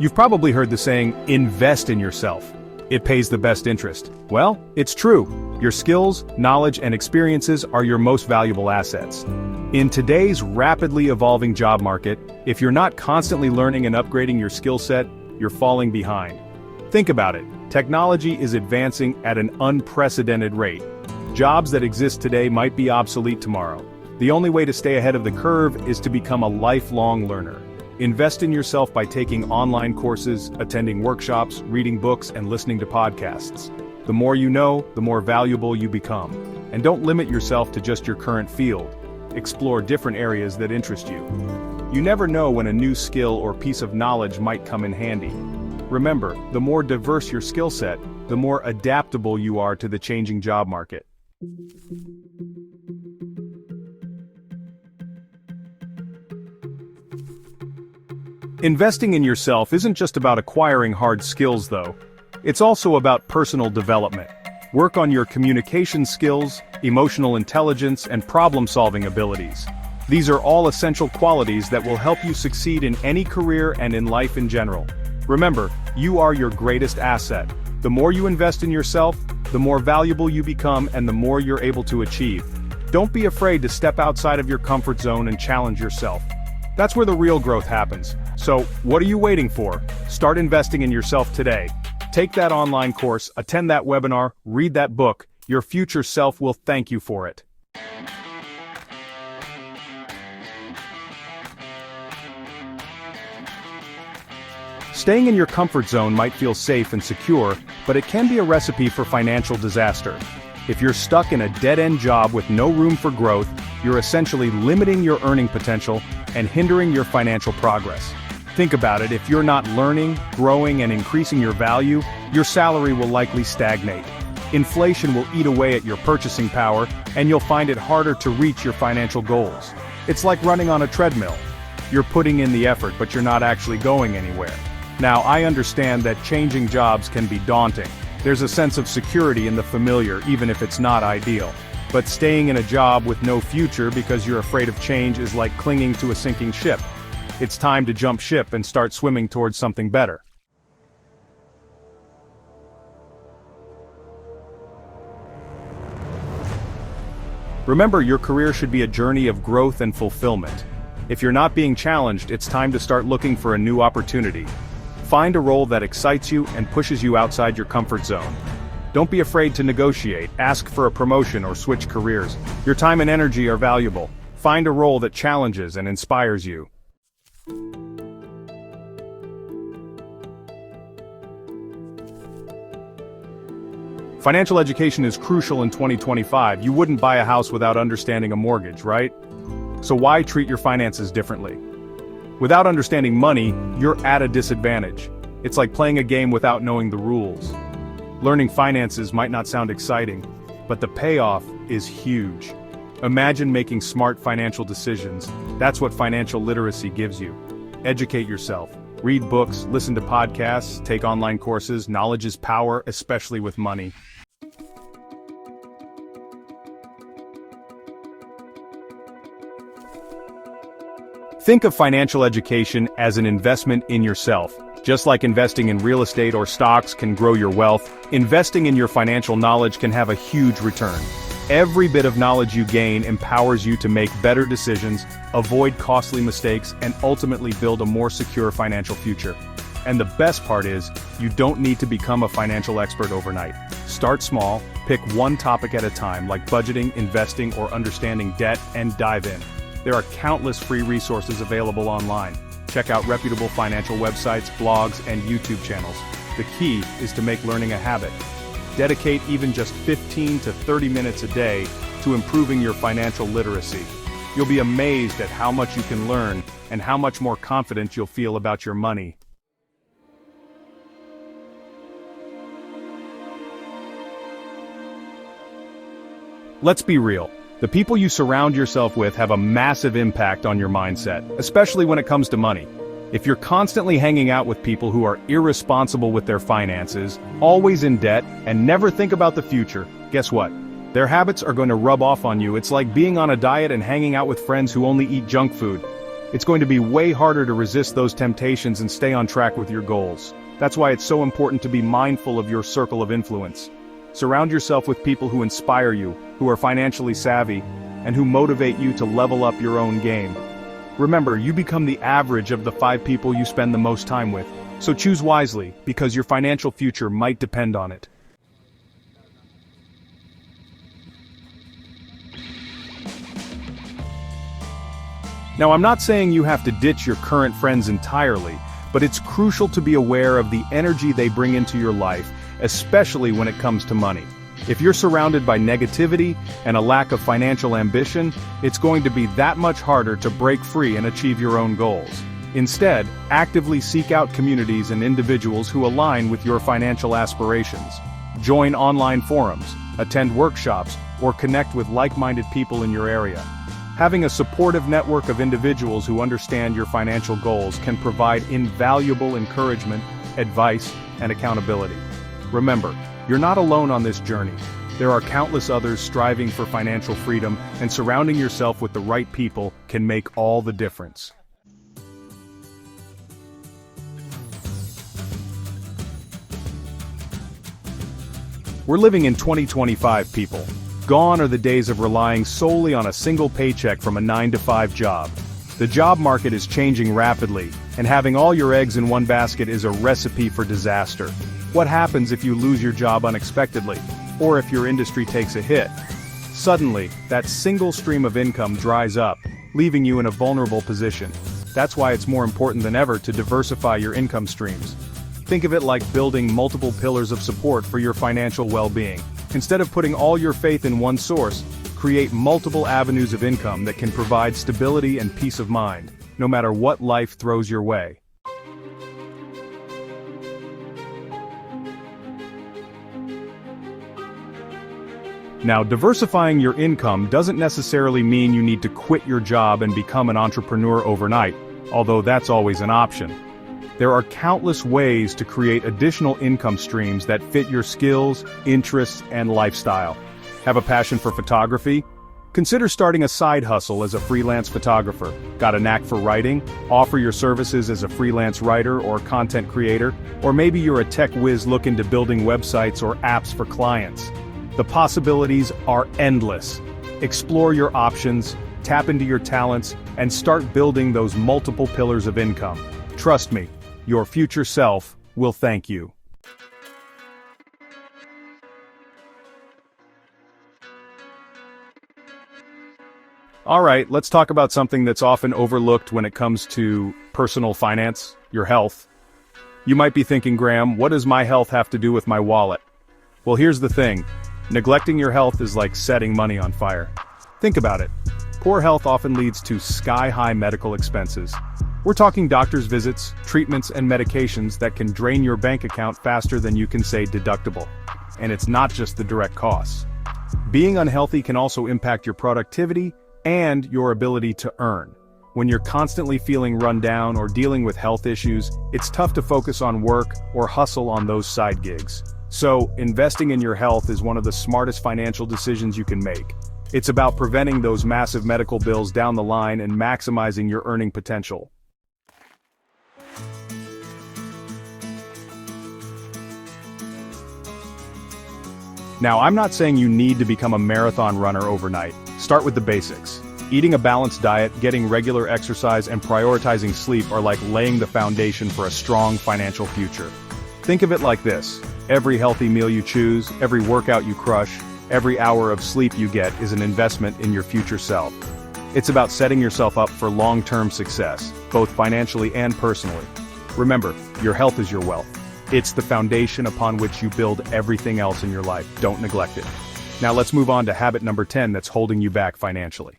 You've probably heard the saying, invest in yourself. It pays the best interest. Well, it's true. Your skills, knowledge, and experiences are your most valuable assets. In today's rapidly evolving job market, if you're not constantly learning and upgrading your skill set, you're falling behind. Think about it. Technology is advancing at an unprecedented rate. Jobs that exist today might be obsolete tomorrow. The only way to stay ahead of the curve is to become a lifelong learner. Invest in yourself by taking online courses, attending workshops, reading books, and listening to podcasts. The more you know, the more valuable you become. And don't limit yourself to just your current field. Explore different areas that interest you. You never know when a new skill or piece of knowledge might come in handy. Remember, the more diverse your skill set, the more adaptable you are to the changing job market. Investing in yourself isn't just about acquiring hard skills, though. It's also about personal development. Work on your communication skills, emotional intelligence, and problem-solving abilities. These are all essential qualities that will help you succeed in any career and in life in general. Remember, you are your greatest asset. The more you invest in yourself, the more valuable you become and the more you're able to achieve. Don't be afraid to step outside of your comfort zone and challenge yourself. That's where the real growth happens. So, what are you waiting for? Start investing in yourself today. Take that online course, attend that webinar, read that book. Your future self will thank you for it. Staying in your comfort zone might feel safe and secure, but it can be a recipe for financial disaster. If you're stuck in a dead-end job with no room for growth, you're essentially limiting your earning potential and hindering your financial progress. Think about it, if you're not learning, growing, and increasing your value, your salary will likely stagnate. Inflation will eat away at your purchasing power, and you'll find it harder to reach your financial goals. It's like running on a treadmill. You're putting in the effort, but you're not actually going anywhere. Now, I understand that changing jobs can be daunting. There's a sense of security in the familiar, even if it's not ideal. But staying in a job with no future because you're afraid of change is like clinging to a sinking ship. It's time to jump ship and start swimming towards something better. Remember, your career should be a journey of growth and fulfillment. If you're not being challenged, it's time to start looking for a new opportunity. Find a role that excites you and pushes you outside your comfort zone. Don't be afraid to negotiate, ask for a promotion or switch careers. Your time and energy are valuable. Find a role that challenges and inspires you. Financial education is crucial in 2025. You wouldn't buy a house without understanding a mortgage, right? So why treat your finances differently? Without understanding money, you're at a disadvantage. It's like playing a game without knowing the rules. Learning finances might not sound exciting, but the payoff is huge. Imagine making smart financial decisions. That's what financial literacy gives you. Educate yourself. Read books, listen to podcasts, take online courses. Knowledge is power, especially with money. Think of financial education as an investment in yourself. Just like investing in real estate or stocks can grow your wealth, investing in your financial knowledge can have a huge return. Every bit of knowledge you gain empowers you to make better decisions, avoid costly mistakes, and ultimately build a more secure financial future. And the best part is, you don't need to become a financial expert overnight. Start small, pick one topic at a time, like budgeting, investing, or understanding debt, and dive in. There are countless free resources available online. Check out reputable financial websites, blogs, and YouTube channels. The key is to make learning a habit. Dedicate even just 15 to 30 minutes a day to improving your financial literacy. You'll be amazed at how much you can learn and how much more confident you'll feel about your money. Let's be real. The people you surround yourself with have a massive impact on your mindset, especially when it comes to money. If you're constantly hanging out with people who are irresponsible with their finances, always in debt, and never think about the future, guess what? Their habits are going to rub off on you. It's like being on a diet and hanging out with friends who only eat junk food. It's going to be way harder to resist those temptations and stay on track with your goals. That's why it's so important to be mindful of your circle of influence. Surround yourself with people who inspire you, who are financially savvy, and who motivate you to level up your own game. Remember, you become the average of the 5 people you spend the most time with, so choose wisely, because your financial future might depend on it. Now, I'm not saying you have to ditch your current friends entirely, but it's crucial to be aware of the energy they bring into your life, especially when it comes to money. If you're surrounded by negativity and a lack of financial ambition, it's going to be that much harder to break free and achieve your own goals. Instead, actively seek out communities and individuals who align with your financial aspirations. Join online forums, attend workshops, or connect with like-minded people in your area. Having a supportive network of individuals who understand your financial goals can provide invaluable encouragement, advice, and accountability. Remember, you're not alone on this journey. There are countless others striving for financial freedom, and surrounding yourself with the right people can make all the difference. We're living in 2025, people. Gone are the days of relying solely on a single paycheck from a 9-to-5 job. The job market is changing rapidly, and having all your eggs in one basket is a recipe for disaster. What happens if you lose your job unexpectedly, or if your industry takes a hit? Suddenly, that single stream of income dries up, leaving you in a vulnerable position. That's why it's more important than ever to diversify your income streams. Think of it like building multiple pillars of support for your financial well-being. Instead of putting all your faith in one source, create multiple avenues of income that can provide stability and peace of mind, no matter what life throws your way. Now, diversifying your income doesn't necessarily mean you need to quit your job and become an entrepreneur overnight, although that's always an option. There are countless ways to create additional income streams that fit your skills, interests, and lifestyle. Have a passion for photography? Consider starting a side hustle as a freelance photographer. Got a knack for writing? Offer your services as a freelance writer or content creator, or maybe you're a tech whiz looking to building websites or apps for clients. The possibilities are endless. Explore your options, tap into your talents, and start building those multiple pillars of income. Trust me, your future self will thank you. Alright, let's talk about something that's often overlooked when it comes to personal finance, your health. You might be thinking, Graham, what does my health have to do with my wallet? Well, here's the thing. Neglecting your health is like setting money on fire. Think about it. Poor health often leads to sky-high medical expenses. We're talking doctor's visits, treatments, and medications that can drain your bank account faster than you can say deductible. And it's not just the direct costs. Being unhealthy can also impact your productivity and your ability to earn. When you're constantly feeling run down or dealing with health issues, it's tough to focus on work or hustle on those side gigs. So, investing in your health is one of the smartest financial decisions you can make. It's about preventing those massive medical bills down the line and maximizing your earning potential. Now, I'm not saying you need to become a marathon runner overnight. Start with the basics. Eating a balanced diet, getting regular exercise, and prioritizing sleep are like laying the foundation for a strong financial future. Think of it like this. Every healthy meal you choose, every workout you crush, every hour of sleep you get is an investment in your future self. It's about setting yourself up for long-term success, both financially and personally. Remember, your health is your wealth. It's the foundation upon which you build everything else in your life. Don't neglect it. Now let's move on to habit number 10 that's holding you back financially.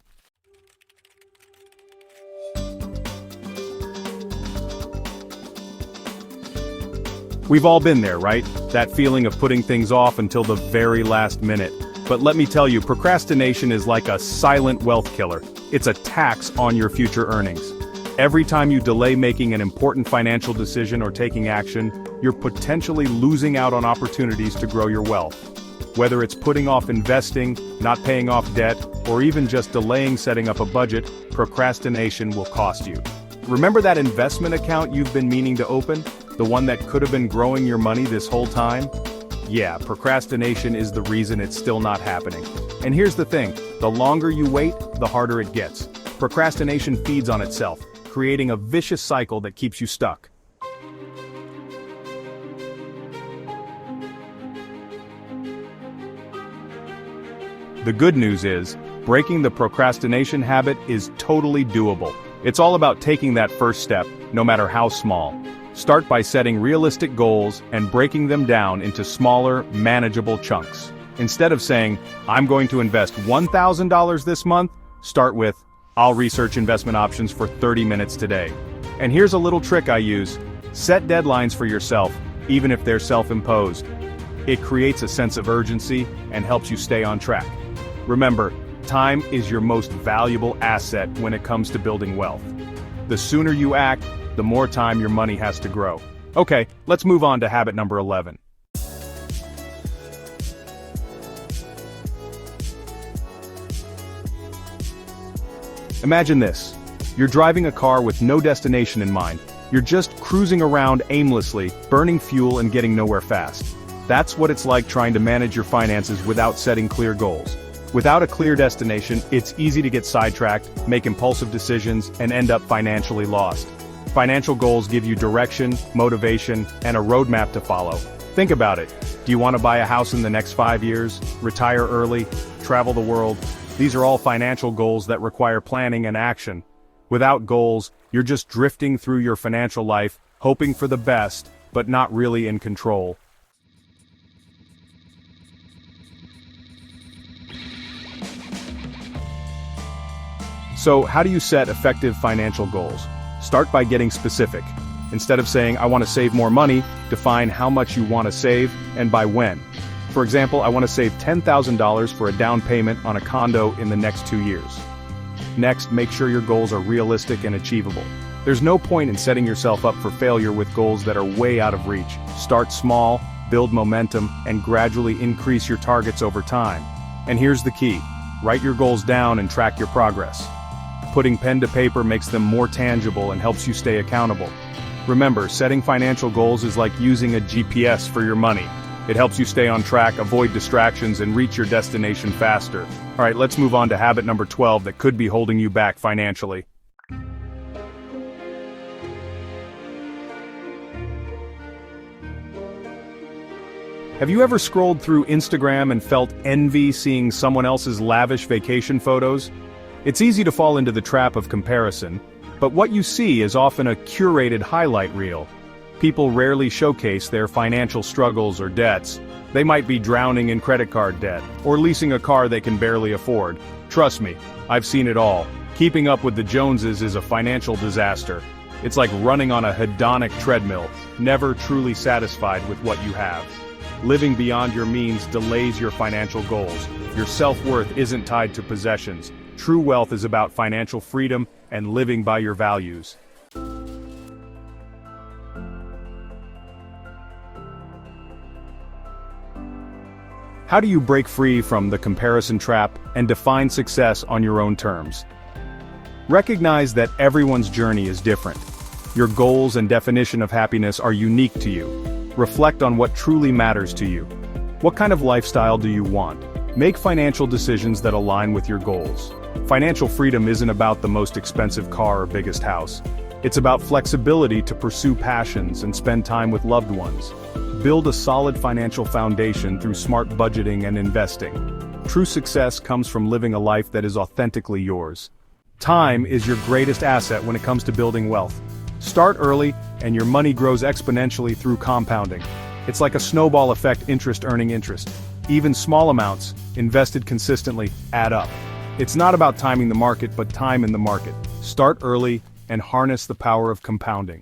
We've all been there, right? That feeling of putting things off until the very last minute. But let me tell you, procrastination is like a silent wealth killer. It's a tax on your future earnings. Every time you delay making an important financial decision or taking action, you're potentially losing out on opportunities to grow your wealth. Whether it's putting off investing, not paying off debt, or even just delaying setting up a budget, procrastination will cost you. Remember that investment account you've been meaning to open? The one that could have been growing your money this whole time? Yeah, procrastination is the reason it's still not happening. And here's the thing, the longer you wait, the harder it gets. Procrastination feeds on itself, creating a vicious cycle that keeps you stuck. The good news is, breaking the procrastination habit is totally doable. It's all about taking that first step, no matter how small. Start by setting realistic goals and breaking them down into smaller, manageable chunks. Instead of saying, I'm going to invest $1,000 this month, start with, I'll research investment options for 30 minutes today. And here's a little trick I use. Set deadlines for yourself, even if they're self-imposed. It creates a sense of urgency and helps you stay on track. Remember, time is your most valuable asset when it comes to building wealth. The sooner you act, the more time your money has to grow. Okay, let's move on to habit number 11. Imagine this. You're driving a car with no destination in mind. You're just cruising around aimlessly, burning fuel and getting nowhere fast. That's what it's like trying to manage your finances without setting clear goals. Without a clear destination, it's easy to get sidetracked, make impulsive decisions, and end up financially lost. Financial goals give you direction, motivation, and a roadmap to follow. Think about it. Do you want to buy a house in the next 5 years, retire early, travel the world? These are all financial goals that require planning and action. Without goals, you're just drifting through your financial life, hoping for the best, but not really in control. So, how do you set effective financial goals? Start by getting specific. Instead of saying, I want to save more money, define how much you want to save and by when. For example, I want to save $10,000 for a down payment on a condo in the next 2 years. Next, make sure your goals are realistic and achievable. There's no point in setting yourself up for failure with goals that are way out of reach. Start small, build momentum, and gradually increase your targets over time. And here's the key. Write your goals down and track your progress. Putting pen to paper makes them more tangible and helps you stay accountable. Remember, setting financial goals is like using a GPS for your money. It helps you stay on track, avoid distractions, and reach your destination faster. All right, let's move on to habit number 12 that could be holding you back financially. Have you ever scrolled through Instagram and felt envy seeing someone else's lavish vacation photos? It's easy to fall into the trap of comparison, but what you see is often a curated highlight reel. People rarely showcase their financial struggles or debts. They might be drowning in credit card debt, or leasing a car they can barely afford. Trust me, I've seen it all. Keeping up with the Joneses is a financial disaster. It's like running on a hedonic treadmill, never truly satisfied with what you have. Living beyond your means delays your financial goals. Your self-worth isn't tied to possessions. True wealth is about financial freedom and living by your values. How do you break free from the comparison trap and define success on your own terms? Recognize that everyone's journey is different. Your goals and definition of happiness are unique to you. Reflect on what truly matters to you. What kind of lifestyle do you want? Make financial decisions that align with your goals. Financial freedom isn't about the most expensive car or biggest house. It's about flexibility to pursue passions and spend time with loved ones. Build a solid financial foundation through smart budgeting and investing. True success comes from living a life that is authentically yours. Time is your greatest asset when it comes to building wealth. Start early, and your money grows exponentially through compounding. It's like a snowball effect, interest earning interest. Even small amounts, invested consistently, add up. It's not about timing the market, but time in the market. Start early and harness the power of compounding.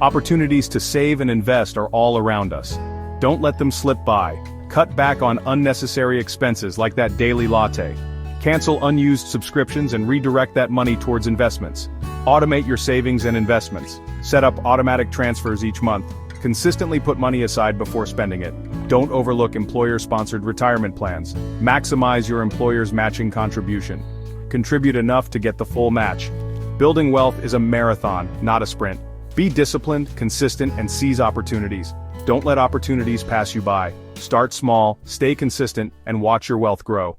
Opportunities to save and invest are all around us. Don't let them slip by. Cut back on unnecessary expenses like that daily latte. Cancel unused subscriptions and redirect that money towards investments. Automate your savings and investments. Set up automatic transfers each month. Consistently put money aside before spending it. Don't overlook employer-sponsored retirement plans. Maximize your employer's matching contribution. Contribute enough to get the full match. Building wealth is a marathon, not a sprint. Be disciplined, consistent, and seize opportunities. Don't let opportunities pass you by. Start small, stay consistent, and watch your wealth grow.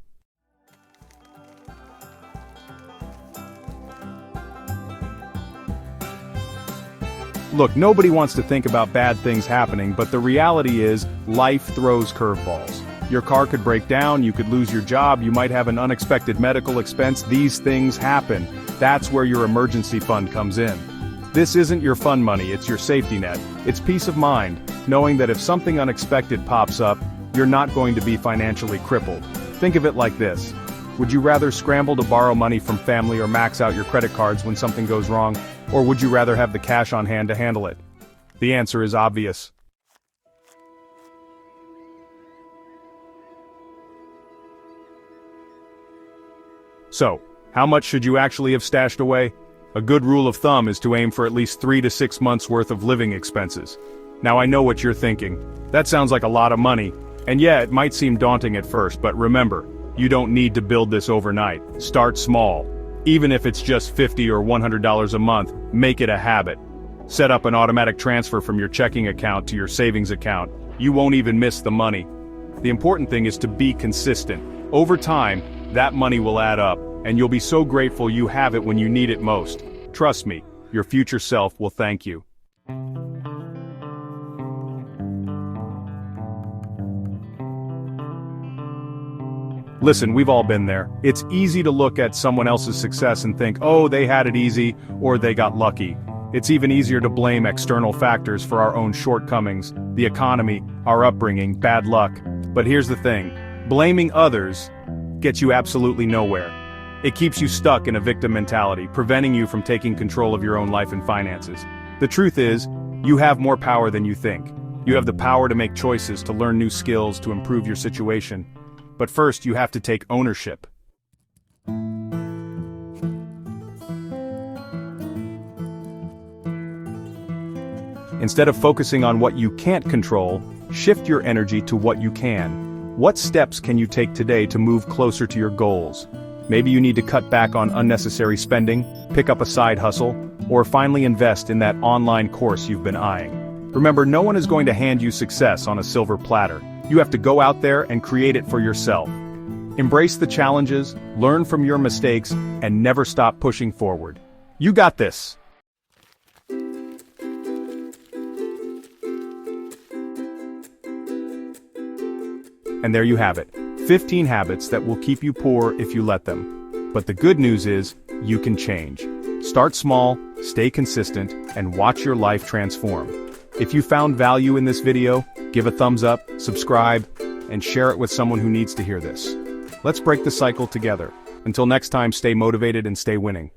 Look, nobody wants to think about bad things happening, but the reality is, life throws curveballs. Your car could break down, you could lose your job, you might have an unexpected medical expense. These things happen. That's where your emergency fund comes in. This isn't your fun money, it's your safety net. It's peace of mind, knowing that if something unexpected pops up, you're not going to be financially crippled. Think of it like this. Would you rather scramble to borrow money from family or max out your credit cards when something goes wrong? Or would you rather have the cash on hand to handle it? The answer is obvious. So, how much should you actually have stashed away? A good rule of thumb is to aim for at least 3 to 6 months worth of living expenses. Now I know what you're thinking. That sounds like a lot of money. And yeah, it might seem daunting at first, but remember, you don't need to build this overnight. Start small. Even if it's just $50 or $100 a month, make it a habit. Set up an automatic transfer from your checking account to your savings account. You won't even miss the money. The important thing is to be consistent. Over time, that money will add up, and you'll be so grateful you have it when you need it most. Trust me, your future self will thank you. Listen, we've all been there. It's easy to look at someone else's success and think, oh, they had it easy, or they got lucky. It's even easier to blame external factors for our own shortcomings, the economy, our upbringing, bad luck. But here's the thing, blaming others gets you absolutely nowhere. It keeps you stuck in a victim mentality, preventing you from taking control of your own life and finances. The truth is, you have more power than you think. You have the power to make choices, to learn new skills, to improve your situation. But first, you have to take ownership. Instead of focusing on what you can't control, shift your energy to what you can. What steps can you take today to move closer to your goals? Maybe you need to cut back on unnecessary spending, pick up a side hustle, or finally invest in that online course you've been eyeing. Remember, no one is going to hand you success on a silver platter. You have to go out there and create it for yourself. Embrace the challenges, learn from your mistakes, and never stop pushing forward. You got this! And there you have it. 15 habits that will keep you poor if you let them. But the good news is, you can change. Start small, stay consistent, and watch your life transform. If you found value in this video, give a thumbs up, subscribe, and share it with someone who needs to hear this. Let's break the cycle together. Until next time, stay motivated and stay winning.